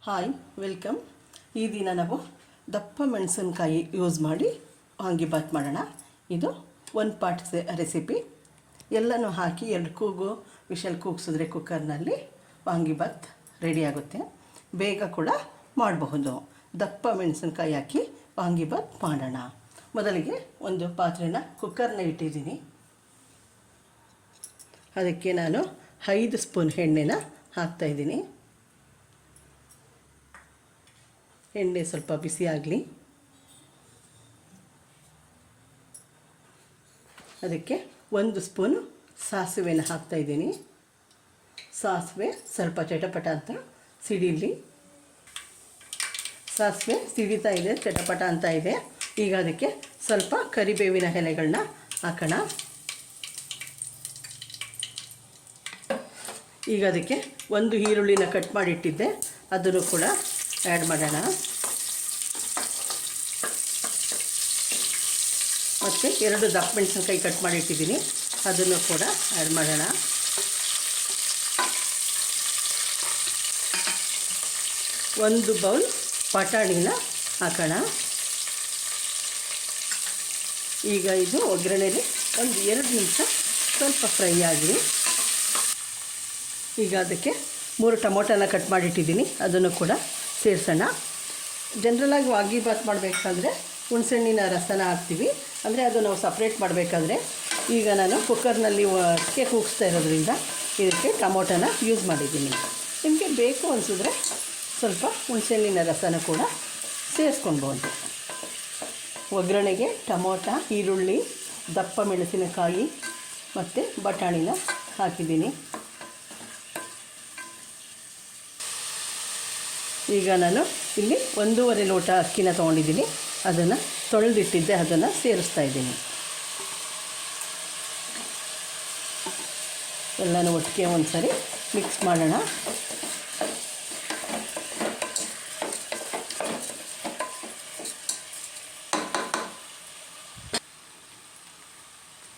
Hi welcome. ಈ ದಿನ ನಾವು ದಪ್ಪ ಮೆಣಸಿನಕಾಯಿ ಯೂಸ್ ಮಾಡಿ ವಾಂಗಿಬಾತ್ ಮಾಡೋಣ. ಇದು 1 ಪಾಟ್ ರೆಸಿಪಿ. ಎಲ್ಲನೂ ಹಾಕಿ 2 ಕೂಗು ವಿಷಲ್ ಕೂಗಿಸಿದ್ರೆ ಕುಕ್ಕರ್ನಲ್ಲಿ ವಾಂಗಿಬಾತ್ ರೆಡಿ ಆಗುತ್ತೆ. ಬೇಗ ಕೂಡ ಮಾಡಬಹುದು. ದಪ್ಪ ಮೆಣಸಿನಕಾಯಿ ಹಾಕಿ ವಾಂಗಿಬಾತ್ ಮಾಡೋಣ. ಮೊದಲಿಗೆ ಒಂದು ಪಾತ್ರೆನ ಕುಕ್ಕರ್ನ ಇಟ್ಟಿದ್ದೀನಿ. ಅದಕ್ಕೆ ನಾನು 5 ಸ್ಪೂನ್ ಎಣ್ಣೆನ ಹಾಕ್ತಾಯಿದ್ದೀನಿ. ಎಣ್ಣೆ ಸ್ವಲ್ಪ ಬಿಸಿ ಆಗಲಿ. ಅದಕ್ಕೆ 1 ಸ್ಪೂನು ಸಾಸಿವೆನ ಹಾಕ್ತಾಯಿದ್ದೀನಿ. ಸಾಸಿವೆ ಸ್ವಲ್ಪ ಚಟಪಟ ಅಂತ ಸಿಡಿಲಿ. ಸಾಸಿವೆ ಸಿಡಿತಾ ಇದೆ, ಚಟಪಟ ಅಂತ ಇದೆ. ಈಗ ಅದಕ್ಕೆ ಸ್ವಲ್ಪ ಕರಿಬೇವಿನ ಎಲೆಗಳನ್ನ ಹಾಕೋಣ. ಈಗ ಅದಕ್ಕೆ 1 ಈರುಳ್ಳಿನ ಕಟ್ ಮಾಡಿಟ್ಟಿದ್ದೆ, ಅದನ್ನು ಕೂಡ ಆ್ಯಡ್ ಮಾಡೋಣ. ಮತ್ತು 2 ದಪ್ಪ ಮೆಣಸಿನಕಾಯಿ ಕಟ್ ಮಾಡಿಟ್ಟಿದ್ದೀನಿ, ಅದನ್ನು ಕೂಡ ಆ್ಯಡ್ ಮಾಡೋಣ. ಒಂದು ಬೌಲ್ ಬಟಾಣಿನ ಹಾಕೋಣ. ಈಗ ಇದು ಒಗ್ಗರಣೆಯಲ್ಲಿ ಒಂದು 2 ನಿಮಿಷ ಸ್ವಲ್ಪ ಫ್ರೈ ಆಗಲಿ. ಈಗ ಅದಕ್ಕೆ 3 ಟೊಮೊಟೊನ ಕಟ್ ಮಾಡಿಟ್ಟಿದ್ದೀನಿ, ಅದನ್ನು ಕೂಡ ಸೇರಿಸೋಣ. ಜನರಲಾಗಿ ವಾಂಗಿಬಾತ್ ಮಾಡಬೇಕಾದ್ರೆ ಹುಣಸೆಹಣ್ಣಿನ ರಸನ ಹಾಕ್ತೀವಿ, ಅಂದರೆ ಅದು ನಾವು ಸಪ್ರೇಟ್ ಮಾಡಬೇಕಾದ್ರೆ. ಈಗ ನಾನು ಕುಕ್ಕರ್ನಲ್ಲಿ ಕೂಗಿಸ್ತಾ ಇರೋದ್ರಿಂದ ಇದಕ್ಕೆ ಟೊಮೊಟೊನ ಯೂಸ್ ಮಾಡಿದ್ದೀನಿ. ನಿಮಗೆ ಬೇಕು ಅನಿಸಿದ್ರೆ ಸ್ವಲ್ಪ ಹುಣಸೆಹಣ್ಣಿನ ರಸನ ಕೂಡ ಸೇರಿಸ್ಕೊಳ್ಬೋದು. ಒಗ್ಗರಣೆಗೆ ಟೊಮೊಟೊ, ಈರುಳ್ಳಿ, ದಪ್ಪ ಮೆಣಸಿನಕಾಯಿ ಮತ್ತು ಬಟಾಣಿನ ಹಾಕಿದ್ದೀನಿ. ಈಗ ನಾನು ಇಲ್ಲಿ 1.5 ಲೋಟ ಅಕ್ಕಿನ ತೊಗೊಂಡಿದ್ದೀನಿ, ಅದನ್ನು ತೊಳೆದಿಟ್ಟಿದ್ದೆ, ಅದನ್ನು ಸೇರಿಸ್ತಾ ಇದ್ದೀನಿ. ಎಲ್ಲನೂ ಒಟ್ಟಿಗೆ ಒಂದು ಸರಿ ಮಿಕ್ಸ್ ಮಾಡೋಣ.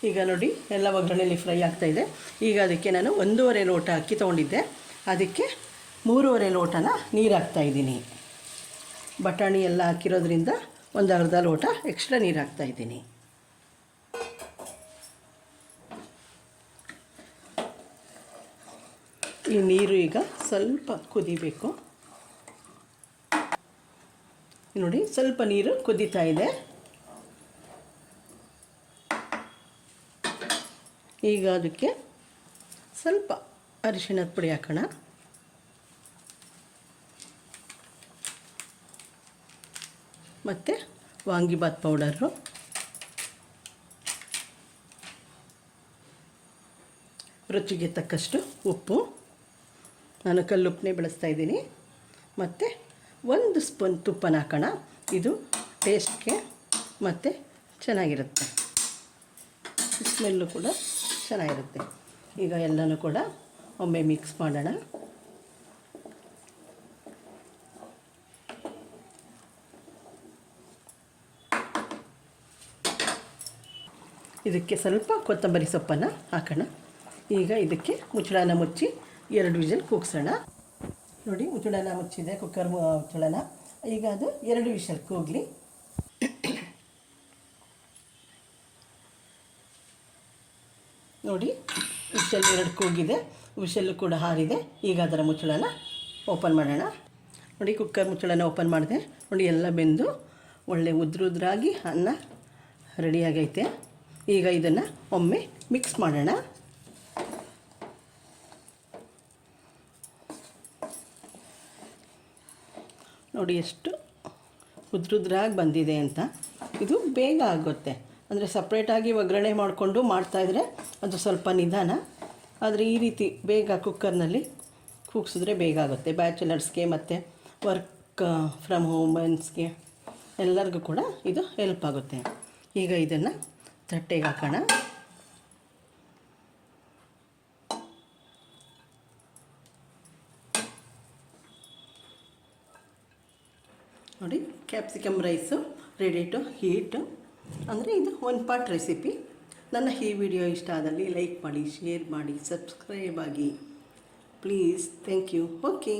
ಈಗ ನೋಡಿ ಎಲ್ಲ ಒಗ್ಗರಣೆಯಲ್ಲಿ ಫ್ರೈ ಆಗ್ತಾಯಿದೆ. ಈಗ ಅದಕ್ಕೆ ನಾನು 1.5 ಲೋಟ ಅಕ್ಕಿ ತೊಗೊಂಡಿದ್ದೆ, ಅದಕ್ಕೆ 3.5 ಲೋಟನ ನೀರು ಹಾಕ್ತಾಯಿದ್ದೀನಿ. ಬಟಾಣಿ ಎಲ್ಲ ಹಾಕಿರೋದ್ರಿಂದ ಒಂದು ಅರ್ಧ ಲೋಟ ಎಕ್ಸ್ಟ್ರಾ ನೀರು ಹಾಕ್ತಾಯಿದ್ದೀನಿ. ಈ ನೀರು ಈಗ ಸ್ವಲ್ಪ ಕುದಿಬೇಕು. ನೋಡಿ ಸ್ವಲ್ಪ ನೀರು ಕುದೀತಾ ಇದೆ. ಈಗ ಅದಕ್ಕೆ ಸ್ವಲ್ಪ ಅರಿಶಿಣದ ಪುಡಿ ಹಾಕೋಣ. ಮತ್ತು ವಾಂಗಿಬಾತ್ ಪೌಡರು, ರುಚಿಗೆ ತಕ್ಕಷ್ಟು ಉಪ್ಪು, ನಾನು ಕಲ್ಲುಪ್ಪನ್ನೇ ಬಳಸ್ತಾಯಿದ್ದೀನಿ. ಮತ್ತು 1 ಸ್ಪೂನ್ ತುಪ್ಪನ ಹಾಕೋಣ. ಇದು ಟೇಸ್ಟ್ಗೆ ಮತ್ತು ಚೆನ್ನಾಗಿರುತ್ತೆ, ಸ್ಮೆಲ್ಲು ಕೂಡ ಚೆನ್ನಾಗಿರುತ್ತೆ. ಈಗ ಎಲ್ಲನೂ ಕೂಡ ಒಮ್ಮೆ ಮಿಕ್ಸ್ ಮಾಡೋಣ. ಇದಕ್ಕೆ ಸ್ವಲ್ಪ ಕೊತ್ತಂಬರಿ ಸೊಪ್ಪನ್ನು ಹಾಕೋಣ. ಈಗ ಇದಕ್ಕೆ ಮುಚ್ಚಳನ ಮುಚ್ಚಿ 2 ವಿಷಲ್ ಕೂಗಿಸೋಣ. ನೋಡಿ ಮುಚ್ಚಳನ ಮುಚ್ಚಿದೆ, ಕುಕ್ಕರ್ ಮುಚ್ಚಳನ. ಈಗ ಅದು 2 ವಿಷಲ್ ಕೂಗಲಿ. ನೋಡಿ ವಿಷಲ್ 2 ಕೂಗಿದೆ, ವಿಷಲ್ಲು ಕೂಡ ಹಾರಿದೆ. ಈಗ ಅದರ ಮುಚ್ಚಳನ ಓಪನ್ ಮಾಡೋಣ. ನೋಡಿ ಕುಕ್ಕರ್ ಮುಚ್ಚಳನ ಓಪನ್ ಮಾಡಿದೆ. ನೋಡಿ ಎಲ್ಲ ಬೆಂದು ಒಳ್ಳೆ ಉದ್ರಾಗಿ ಅನ್ನ ರೆಡಿಯಾಗೈತೆ. ಈಗ ಇದನ್ನು ಒಮ್ಮೆ ಮಿಕ್ಸ್ ಮಾಡೋಣ. ನೋಡಿ ಎಷ್ಟು ಉದ್ರಾಗಿ ಬಂದಿದೆ ಅಂತ. ಇದು ಬೇಗ ಆಗುತ್ತೆ, ಅಂದರೆ ಸಪ್ರೇಟಾಗಿ ಒಗ್ಗರಣೆ ಮಾಡಿಕೊಂಡು ಮಾಡ್ತಾಯಿದ್ರೆ ಅದು ಸ್ವಲ್ಪ ನಿಧಾನ. ಆದರೆ ಈ ರೀತಿ ಬೇಗ ಕುಕ್ಕರ್ನಲ್ಲಿ ಕೂಗಿಸಿದ್ರೆ ಬೇಗ ಆಗುತ್ತೆ. ಬ್ಯಾಚುಲರ್ಸ್ಗೆ ಮತ್ತು ವರ್ಕ್ ಫ್ರಮ್ ಹೋಮನ್ಸ್ಗೆ ಎಲ್ಲರಿಗೂ ಕೂಡ ಇದು ಹೆಲ್ಪ್ ಆಗುತ್ತೆ. ಈಗ ಇದನ್ನು ತಟ್ಟೆಗೆ ಹಾಕೋಣ. ನೋಡಿ capsicum rice ready to heat. ಅಂದರೆ ಇದು 1 ಪಾಟ್ ರೆಸಿಪಿ. ನನ್ನ ಈ ವಿಡಿಯೋ ಇಷ್ಟ ಆದಲ್ಲಿ ಲೈಕ್ ಮಾಡಿ, ಶೇರ್ ಮಾಡಿ, ಸಬ್ಸ್ಕ್ರೈಬ್ ಆಗಿ ಪ್ಲೀಸ್. Thank you. ಓಕೆ.